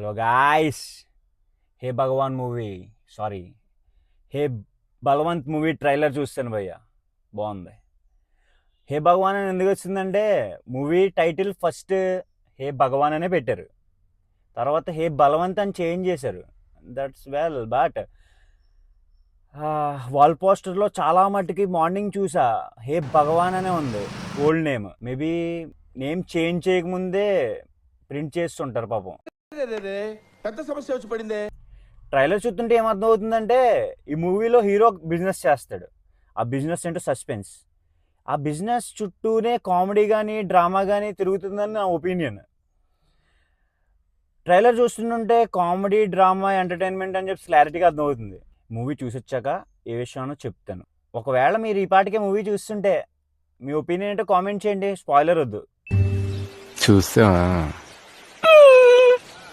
Hello guys. Hey Bhagwan movie, sorry, hey Balwant movie trailer చూస్తాను భయ్య. బాగుంది. హే భగవాన్ అని ఎందుకు వచ్చిందంటే movie title first hey Bhagwan అనే పెట్టారు, తర్వాత హే బలవంత్ అని చేంజ్ చేశారు. దట్స్ వెల్, బట్ వాల్ పోస్టర్లో చాలా మట్టుకి మార్నింగ్ చూసా హే భగవాన్ అనే ఉంది old name. Maybe name change చేయకముందే ప్రింట్ చేస్తుంటారు పాపం. పెద్ద సమస్య వచ్చి పడిందే. ట్రైలర్ చూస్తుంటే ఏమర్థం అవుతుందంటే ఈ మూవీలో హీరో బిజినెస్ చేస్తాడు. ఆ బిజినెస్ ఏంటో సస్పెన్స్. ఆ బిజినెస్ చుట్టూనే కామెడీ కానీ డ్రామా కానీ తిరుగుతుందని నా ఒపీనియన్. ట్రైలర్ చూస్తుంటే కామెడీ డ్రామా ఎంటర్టైన్మెంట్ అని చెప్పి క్లారిటీగా అర్థమవుతుంది. మూవీ చూసొచ్చాక ఏ విషయానో చెప్తాను. ఒకవేళ మీరు ఈ పాటికే మూవీ చూస్తుంటే మీ ఒపీనియన్ ఏంటో కామెంట్ చేయండి, స్పాయిలర్ వద్దు. చూసావా?